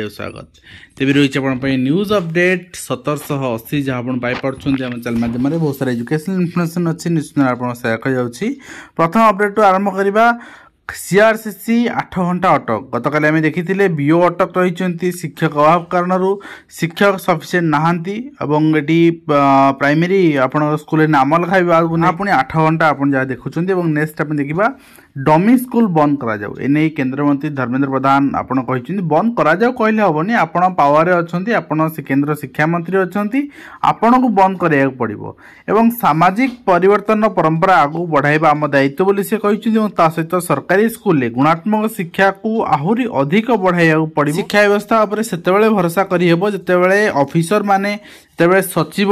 स्वागत तेज रही है न्यूज अपडेट 1780 जहाँ आप पाइपे आम चैनल माध्यम बहुत सारा एजुकेशनल इनफॉरमेशन अच्छी निश्चित आप सेयार कर प्रथम अपडेट आरंभ करवा सीआरसीसी 8 घंटा अटक गतकाली आम देखी बीओ अटक रही शिक्षक अभाव कारण शिक्षक सफिसीयंट नहांती ये प्राइमरी आप स्कूल नाम लिखाई पुणी 8 घंटा आप जहाँ देखुं नेक्स्ट आप देखा डमी स्कूल बंद करा जाऊ एने केंद्र मंत्री धर्मेंद्र प्रधान आपन कहिसेंती बंद करा जाऊ कहले हबनी आपण पावर रे अछंती आपण से केंद्र शिक्षा मंत्री अछंती आपण को बंद करिया पड़िबो एवं सामाजिक परिवर्तन परंपरा आगु बढ़ाइबा आम दायित्व बोली से कहिसेंती एवं ता सहित सरकारी स्कूल ले गुणात्मक शिक्षा को आहुरी अधिक बढ़ाइया पड़िबो शिक्षा व्यवस्था ऊपर सेतेबेले भरोसा करि हेबो जेतेबेले ऑफिसर माने जेतेबेले सचिव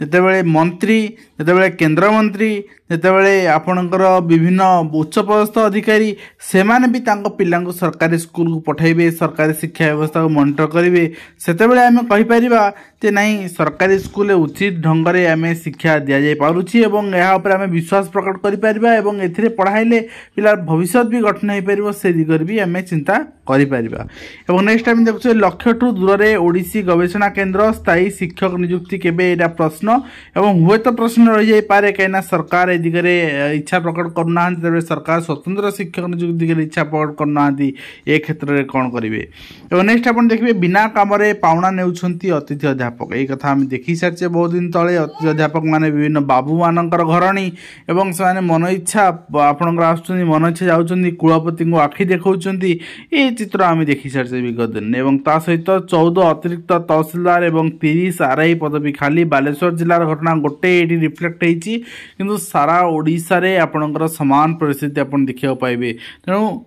जेतेबेले मंत्री जेतेबेले केंद्र मंत्री जेतेबेले आपणकर विभिन्न उच्चपदस्थ अधिकारी सेमाने भी तांको पिलांको सरकारी स्कूल को पठाइबे सरकारी शिक्षा व्यवस्था को मॉनिटर करिवे सेतेबेले आमे कहि परिबा जे नहीं सरकारी स्कूल उचित ढंग रे आमे शिक्षा दिया जाय पारुछि एवं एहा ऊपर आमे विश्वास प्रकट करि परिबा एवं एथिरे पढ़ाइले पिला भविष्य भी गठन होई परिबो से दिगर भी आमे चिंता करि परिबा एवं नेक्स्ट टाइम देखु लक्ष्य ठू दूर रे ओडिसी गवेषणा केंद्र स्थायी शिक्षक नियुक्ति केबे एटा प्रश्न एवं हुए तो प्रश्न रही जाय पारे कहिना सरकार ए दिगरे इच्छा प्रकट करना तबे सरकार स्वतंत्र शिक्षक नियुक्ति दिगरे इच्छा प्रकट करना ए क्षेत्र रे कोन करिवे एवं नेक्स्ट आपण देखिबे बिना काम रे पावना नेउछंती अतिथि अध्यापक ए कथा हम देखि सारचे बहुत दिन तळे अतिथि अध्यापक माने विभिन्न बाबू मानकर घरणी एवं से मन इच्छा आपनकर आछुंती मन इच्छा जाउछंती कुलपति को आखि देखौछंती ए चित्र आम देखि सारचे विगत दिन एवं ता सहित 14 अतिरिक्त तहसीलदार एवं 30 आरआई पदवी खाली बालेश्वर जिलार घटना गोटे एटी रिफ्लेक्ट होईची किंतु सारा ओडिशा रे आपनकर समान परिस्थिति आपन देखिया पाइबे तेणु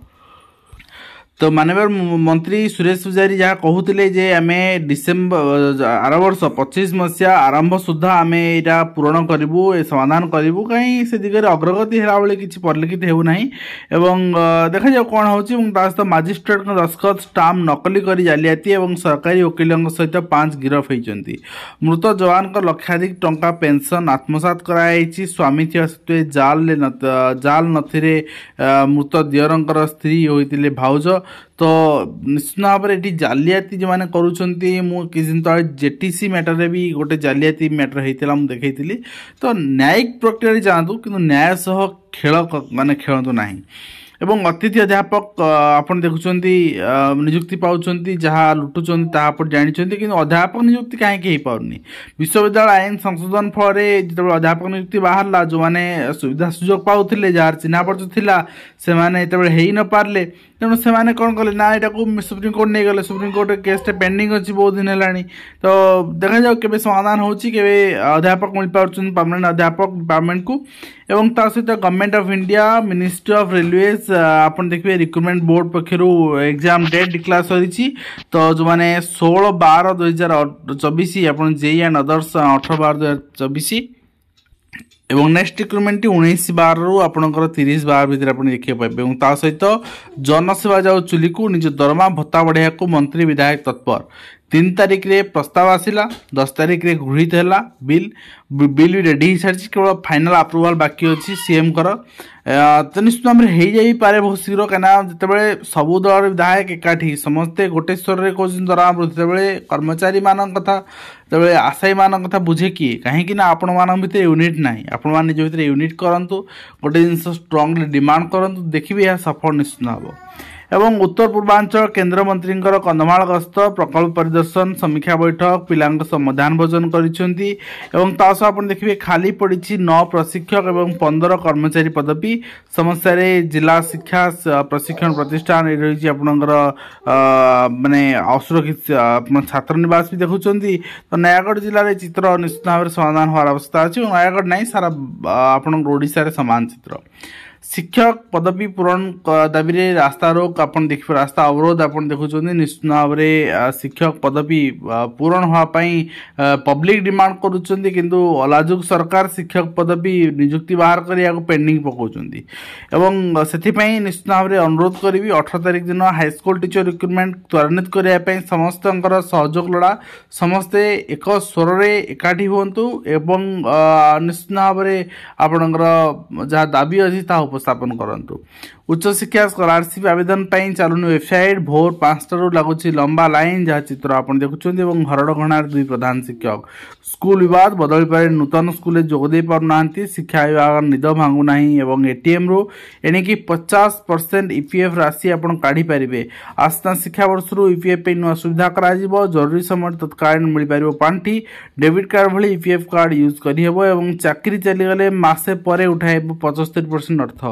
तो माननीय मंत्री सुरेश पुजारी जहाँ कहते जे आम डिसेम्बर आर वर्ष 25 मसीहा आरंभ सुधा आम यहाँ पूरण करूँ समाधान करूँ कहीं से दिगरे अग्रगति है बेले किसी परिलक्षित होना एवं देखा जाऊ कौन हो मजिस्ट्रेट दस्खत स्टाम्प नकली कर जालियाती और सरकारी वकिलों सहित 5 गिरफ होती मृत जवान लक्षाधिक टंका पेंशन आत्मसात कराई स्वामी थी सत्वे जाल नथिरे मृत दियरंकर स्त्री होते भाउज तो निश्चित भाव में ये जालियाती जो मैंने किसी तले जेटीसी मैटर रे भी गोटे जालियाती मैटर होता मुझे देखी तो न्यायिक प्रक्रिया जातु कि न्याय सह खेल माने खेलतु ना एवं अतिथि अध्यापक आपन देखुं नियुक्ति पाँच जहाँ लुटुंट तापर जानते कि अध्यापक नियुक्ति कहीं पारनी विश्वविद्यालय आईन संशोधन फल जो अध्यापक नियुक्ति बाहर जो मैंने सुविधा सुजोग पाते जार चिन्ह परिचय से हो न पारे तेणु से कौन कले ना यहाँ सुप्रीम कोर्ट नहीं गले सुप्रीम कोर्ट केस पेंडिंग अच्छी बहुत दिन है तो देखा जाओ के समाधान होची के अध्यापक मिल पार्टी परमानेंट अध्यापक डिपार्टमेंट को एवं ता सहित government of India ministry of railways आपन देखिए रिक्रुटमेंट बोर्ड पक्षर एग्जाम डेट डिक्लेयर सरी तो जो मैंने 16/12/2024 आपन जेई एंड अदर्स 18/12/2024 एवं नेक्स्ट रिक्रुटमेंट 19/12 रु आपनकर 30/12 भितर आपन देखिए पाइबे एवं ता सहित जनसेवा जाऊ चुली को निज दरमा भत्ता बढ़िया को मंत्री विधायक तत्पर 3 तारिख रे प्रस्ताव आसिला 10 तारिख रे गृहीत हैला बिल भी रेडी हो सारी केवल फाइनल अप्रूवल बाकी अच्छी सीएम कर तो निश्चित भाव में हो जाई पारे बहुत शीघ्र कहीं जितेबाला सबू दल विधायक एकाठी समस्ते गोटे स्वर में कौन दरमा वृद्धि कर्मचारी मान कथा जो आशायी मान कथा बुझे किए कहीं आपण मान भितर यूनिट ना आपण मैंने निज भितर यूनिट करूँ गोटे जिन स्ट्रांगली डिमांड करूँ देखिए यह सफल निश्चित भाव एवं उत्तर पूर्वांचल केंद्र मंत्री कंधमाल गस्त प्रकल्प परिदर्शन समीक्षा बैठक पिलांक मध्याह्न भोजन करिसेंती एवं तास आपण देखिए खाली पड़ी 9 प्रशिक्षक एवं 15 कर्मचारी पदवी समस्या रे जिला शिक्षा प्रशिक्षण प्रतिष्ठान रही आपणकर माने असुरक्षित छात्र निवास भी देखुंती तो नयागढ़ जिले में चित्र निश्चित भाव में समाधान होवार अवस्था अच्छी नयागढ़ नहीं सारा आपण ओडिशा रे समान चित्र शिक्षक पदवी पूरण दाबी रे रास्ता रोक आपण देखिए रास्ता अवरोध आपण देखुं निश्चित भाव में शिक्षक पदवी पूरण होगापाई पब्लिक डिमांड करुँच किंतु अलाजुक सरकार शिक्षक पदवी नियुक्ति बाहर करिया पेंडिंग पकाउछन्ती एवं से निश्चित भाव में अनुरोध करी 18 तारिख दिन हाईस्कूल टीचर रिक्रुटमेंट त्वरान्वित करने समस्त सहयोग लोड़ा समस्ते एक स्वर रे एकाठी हुंतु एवं निश्चित भाव में आपणकर जहाँ दाबी अच्छी उपस्थापन करंतु। उच्च शिक्षा स्कॉलरशिप आवेदन पाई चलुनी वेबसाइट भोर 5 लगुच लंबा लाइन जहाँ चित्र आप देखुं हरड़घणार 2 प्रधान शिक्षक स्कूल विवाद बदल पारे नूतन स्कूल जोगदे पारना शिक्षा विभाग निद भांगुना एवं एटीएम रु एणिकी 50% ईपीएफ राशि आप काढ़ी पारे आसना शिक्षा वर्ष ईपीएफ नुआ सुविधा करा जरूरी समय तत्कालीन मिल पार पांठी डेबिट कार्ड भली ईपीएफ कार्ड यूज करहब एवं चाकरी चलीगले मसे पर उठाइब 75% अर्थ।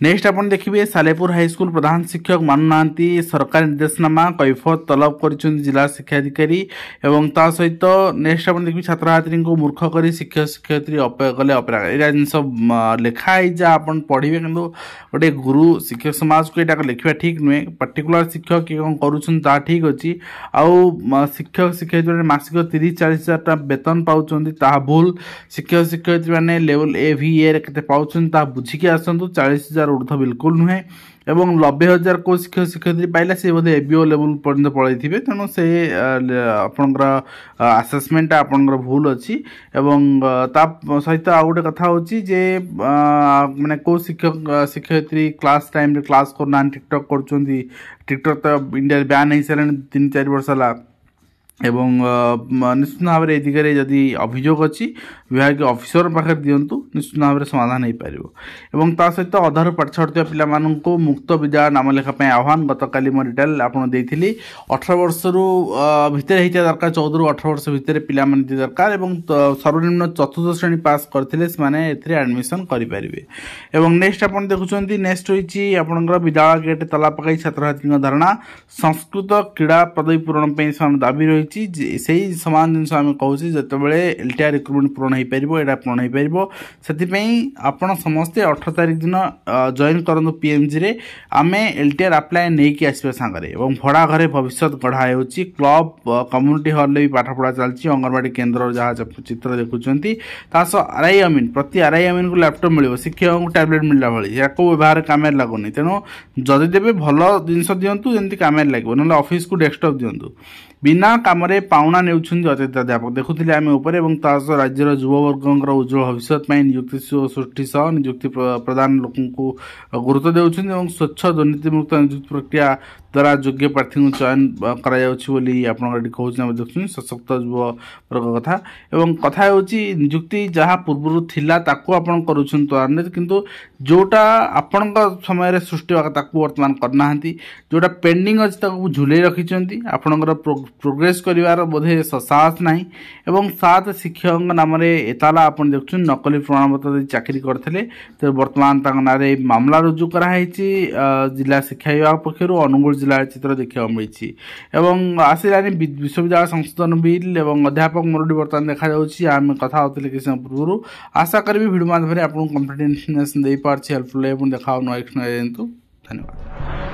नेक्स्ट अपन देखिए सालेपुर हाईस्कूल प्रधान शिक्षक मानुना सरकारी निर्देशनामा कैफत तलब कर जिला शिक्षाधिकारी एवं ता सहित नेक्स्ट अपन देखिए छात्र छात्री को मूर्ख कर शिक्षक शिक्षयित्री गले अपराध यहाँ जिन लिखाई जा अपन पढ़े कि गोटे गुरु शिक्षक समाज को यहाँ लिखा ठीक नुहे पर्टिकुलर शिक्षक किए कौन कर ठीक अच्छी आउ शिक्षक शिक्षयित्री मासिक 30-40 हजार टाँग वेतन पाँच भूल शिक्षक शिक्षयित्री मैंने लेवल AVA के पाँच बुझिकी आसतु 40,000 ऊर्ध बिल्कुल नुहे एवं 90,000 को शिक्षक शिक्षयित्री पाइला से बोधे एबीओ लेवल पर्यंत पलैथिबे तेणु से आपणकर आसेसमेंट आपणकर भूल अच्छी एवं ता सहित आ गोटे कथा होची जे माने को शिक्षक शिक्षयित्री क्लास टाइम रे क्लास करना टिकटॉक करचोंती टिकटॉक तो इंडिया बैन हो सारे 3-4 वर्ष है एवं निश्चित भाव में दिगरे जदि अभियोग अच्छी विभाग अफिसर पाखे दिंतु निश्चित भाव में समाधान हो पार एवं ता सहित अधारू पाठ छाड़ुवा पिला मुक्त विद्यालय नाम लेखापी आह्वान गतकाली मो डिटेल आपन देइथिली 18 वर्ष भितर होता दरकार 14 ରୁ 18 वर्ष भितर पिला दरकार एवं सर्वनिम्न 4th श्रेणी पास करथिले माने एथरे एडमिशन करि परिबे एवं नेक्स्ट आपन देखुछंती नेक्स्ट होईची आपनकर विद्यालय गेट तला पकाई छात्र छात्री धारणा संस्कृत क्रीड़ा पदवी पूरण पे दाबी रही से सामान जिन आम कहूँ जो एलटीआर रिक्रुटमेंट पूरण हो पार यहाँ पूरण हो पार से आपड़ समस्ते 18 तारिख दिन जॉइन करूँ पीएमजी रे आम एलटीआर अप्लाई नहीं कि आसपा सांगे और भड़ा घरे भविष्य गढ़ा हो क्लब कम्युनिटी हॉल भी पाठपढ़ा चलती अंगनवाड़ी केन्द्र जहाँ चित्र देखुं आरआई अमीन प्रति आरआई अमीन को लैपटॉप मिल शिक्षक को टैबलेट मिलला भाई या व्यवहार काम लगुनि तेणु जदि देवे भल जिनस दिंतु जमी काम लगे ना ऑफिस को डेस्कटॉप दिंतु बिना काम पाउना नेउछन्ति अतिथि अध्यापक देखुथिले आमे ऊपर एवं तास राज्यर युववर्गंकर उज्जवल भविष्य नियुक्ति सृष्टि सह नियुक्ति प्रदान लोक गुरुत्व देउछन्ति एवं स्वच्छ दुर्नीति मुक्त नियुक्ति प्रक्रिया द्वारा योग्य प्रार्थी को चयन कहूँ देखुं सशक्त युव वर्ग कथा एवं कथा नियुक्ति जहाँ पूर्व थिला ताकू आपण करूछन त्वरान्वित किंतु जोटा आपण समय सृष्टि वर्तमान करना जोटा पेंडिंग अच्छी ताकू झुले रखिंट आपणकर प्रोग्रेस करिवार बोधे साहस नहीं एवं सात शिक्षक नाम एताला आपन देखुं नकली प्रमाणपत्र चाकरी करते तो वर्तमान नारे मामला रुजु कराई जिला शिक्षा विभाग पक्षर अनुगुल जिला चित्र देखा मिली एवं आसलानी विश्वविद्यालय संशोधन बिल एवं अध्यापक मरुड़ी बर्तमान देखा आम कथा होते किसी समय पूर्व आशा करी भिडियो माध्यम आपको कंप्लीट इन्फर्मेशन दे पार्छ हेल्पफुल देखा नेक्स्ट धन्यवाद।